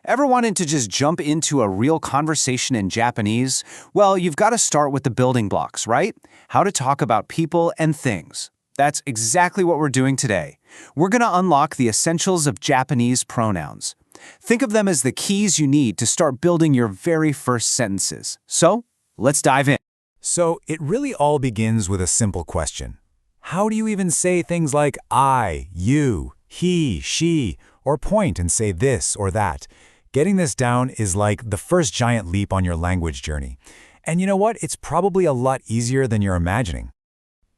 Ever wanted to just jump into a real conversation in Japanese? Well, you've got to start with the building blocks, right? How to talk about people and things. That's exactly what we're doing today. We're going to unlock the essentials of Japanese pronouns. Think of them as the keys you need to start building your very first sentences. So, let's dive in. So it really all begins with a simple question. How do you even say things like I, you, he, she, or point and say this or that? Getting this down is like the first giant leap on your language journey. And you know what? It's probably a lot easier than you're imagining.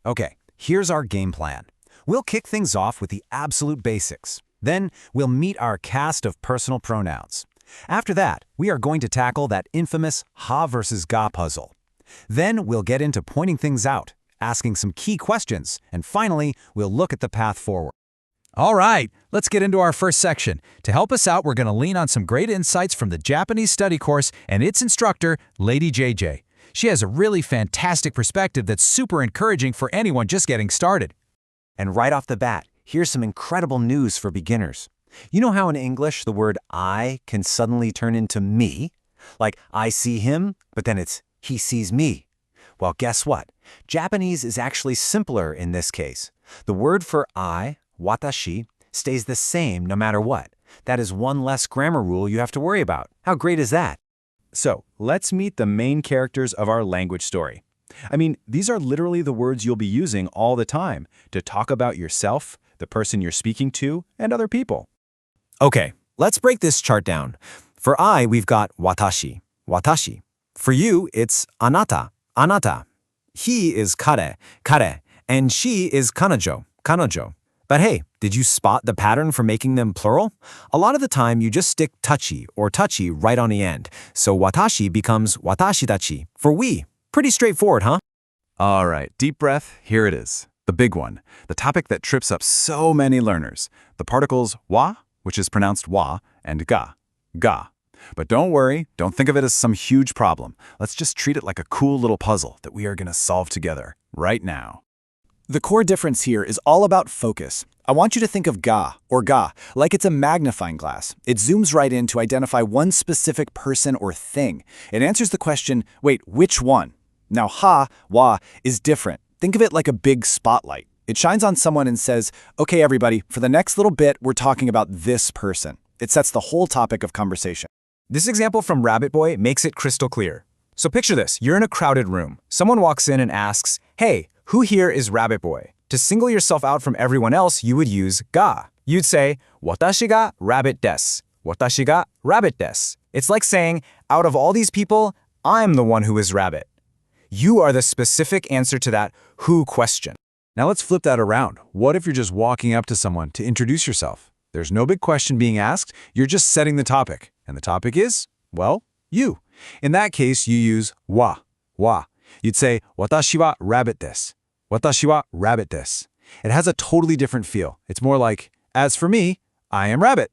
Okay, here's our game plan. We'll kick things off with the absolute basics. Then we'll meet our cast of personal pronouns. After that, we are going to tackle that infamous ha versus ga puzzle. Then we'll get into pointing things out, asking some key questions, and finally, we'll look at the path forward. All right, let's get into our first section. To help us out, we're going to lean on some great insights from the Japanese study course and its instructor, Lady JJ. She has a really fantastic perspective that's super encouraging for anyone just getting started. And right off the bat, here's some incredible news for beginners. You know how in English the word I can suddenly turn into me? Like I see him, but then it's he sees me. Well, guess what? Japanese is actually simpler in this case. The word for I, watashi, stays the same no matter what. That is one less grammar rule you have to worry about. How great is that? So, let's meet the main characters of our language story. I mean, these are literally the words you'll be using all the time to talk about yourself, the person you're speaking to, and other people. Okay, let's break this chart down. For I, we've got watashi, watashi. For you, it's anata, anata. He is kare, kare, and she is kanajo, kanajo. But hey, did you spot the pattern for making them plural? A lot of the time, you just stick tachi or tachi right on the end. So watashi becomes watashidachi for we. Pretty straightforward, huh? All right, deep breath, here it is. The big one, the topic that trips up so many learners. The particles wa, which is pronounced wa, and ga, ga. But don't worry, don't think of it as some huge problem. Let's just treat it like a cool little puzzle that we are going to solve together, right now. The core difference here is all about focus. I want you to think of ga, or ga, like it's a magnifying glass. It zooms right in to identify one specific person or thing. It answers the question, wait, which one? Now ha, wa, is different. Think of it like a big spotlight. It shines on someone and says, okay, everybody, for the next little bit, we're talking about this person. It sets the whole topic of conversation. This example from Rabbit Boy makes it crystal clear. So picture this, you're in a crowded room. Someone walks in and asks, hey, who here is Rabbit Boy? To single yourself out from everyone else, you would use ga. You'd say, watashi ga rabbit desu. Watashi ga rabbit desu. It's like saying, out of all these people, I'm the one who is rabbit. You are the specific answer to that who question. Now let's flip that around. What if you're just walking up to someone to introduce yourself? There's no big question being asked, you're just setting the topic. And the topic is, well, you. In that case, you use wa, wa. You'd say, watashi wa rabbit desu. Watashi wa rabbit desu. It has a totally different feel. It's more like, as for me, I am rabbit.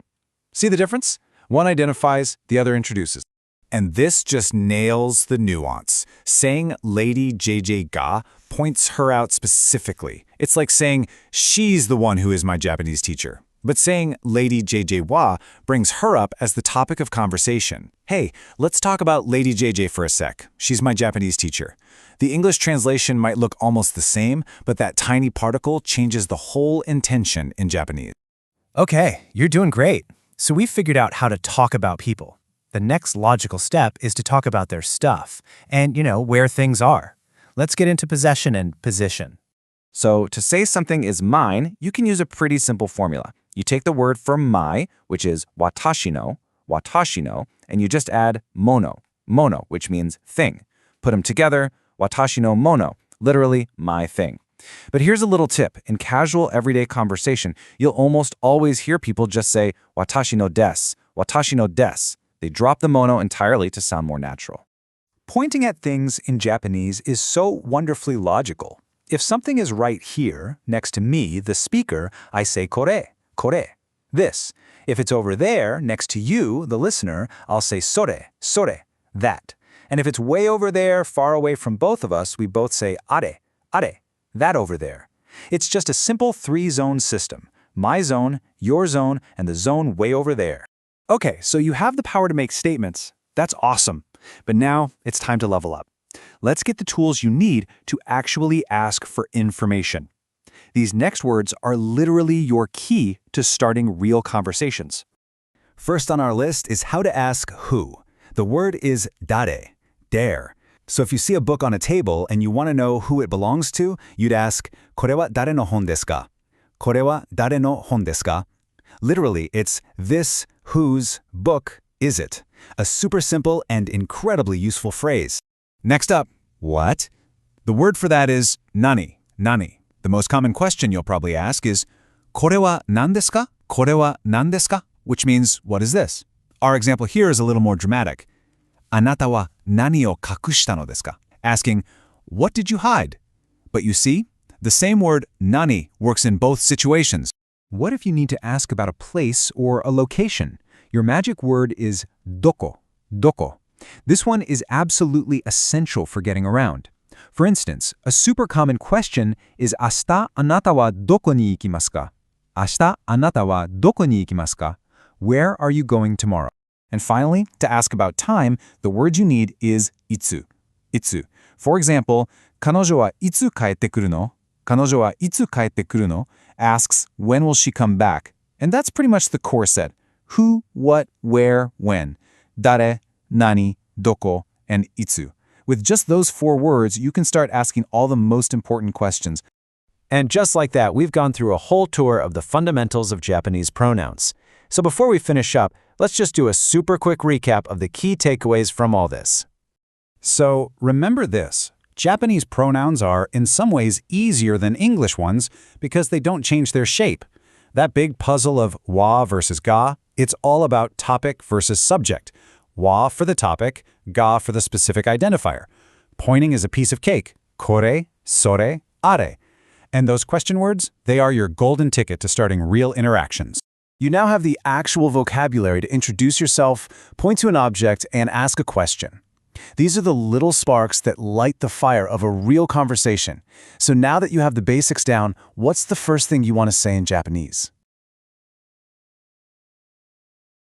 See the difference? One identifies, the other introduces. And this just nails the nuance. Saying Lady JJ ga points her out specifically. It's like saying, she's the one who is my Japanese teacher. But saying Lady JJ wa brings her up as the topic of conversation. Hey, let's talk about Lady JJ for a sec. She's my Japanese teacher. The English translation might look almost the same, but that tiny particle changes the whole intention in Japanese. Okay, you're doing great. So we've figured out how to talk about people. The next logical step is to talk about their stuff and, where things are. Let's get into possession and position. So to say something is mine, you can use a pretty simple formula. You take the word for my, which is watashi no, and you just add mono, which means thing. Put them together, watashi no mono, literally my thing. But here's a little tip. In casual everyday conversation, you'll almost always hear people just say watashi no desu, watashi no desu. They drop the mono entirely to sound more natural. Pointing at things in Japanese is so wonderfully logical. If something is right here, next to me, the speaker, I say kore, this. If it's over there, next to you, the listener, I'll say sore, that. And if it's way over there, far away from both of us, we both say are, that over there. It's just a simple three-zone system. My zone, your zone, and the zone way over there. Okay, so you have the power to make statements. That's awesome. But now it's time to level up. Let's get the tools you need to actually ask for information. These next words are literally your key to starting real conversations. First on our list is how to ask who. The word is dare, dare. So if you see a book on a table and you want to know who it belongs to, you'd ask, これは誰の本ですか? これは誰の本ですか? Literally, it's this whose book is it? A super simple and incredibly useful phrase. Next up, what? The word for that is nani, nani. The most common question you'll probably ask is, これは何ですか? これは何ですか? Which means, what is this? Our example here is a little more dramatic. あなたは何を隠したのですか? Asking, what did you hide? But you see, the same word nani works in both situations. What if you need to ask about a place or a location? Your magic word is doko, doko. This one is absolutely essential for getting around. For instance, a super common question is 明日あなたはどこに行きますか? 明日あなたはどこに行きますか? Where are you going tomorrow? And finally, to ask about time, the word you need is itsu, itsu. For example, 彼女はいつ帰ってくるの? 彼女はいつ帰ってくるの? Asks, when will she come back? And that's pretty much the core set. Who, what, where, when. Dare, nani, doko, and itsu. With just those 4 words, you can start asking all the most important questions. And just like that, we've gone through a whole tour of the fundamentals of Japanese pronouns. So before we finish up, let's just do a super quick recap of the key takeaways from all this. So remember this. Japanese pronouns are, in some ways, easier than English ones because they don't change their shape. That big puzzle of wa versus ga, it's all about topic versus subject. Wa for the topic, ga for the specific identifier. Pointing is a piece of cake. Kore, sore, are. And those question words, they are your golden ticket to starting real interactions. You now have the actual vocabulary to introduce yourself, point to an object, and ask a question. These are the little sparks that light the fire of a real conversation. So now that you have the basics down, what's the first thing you want to say in Japanese?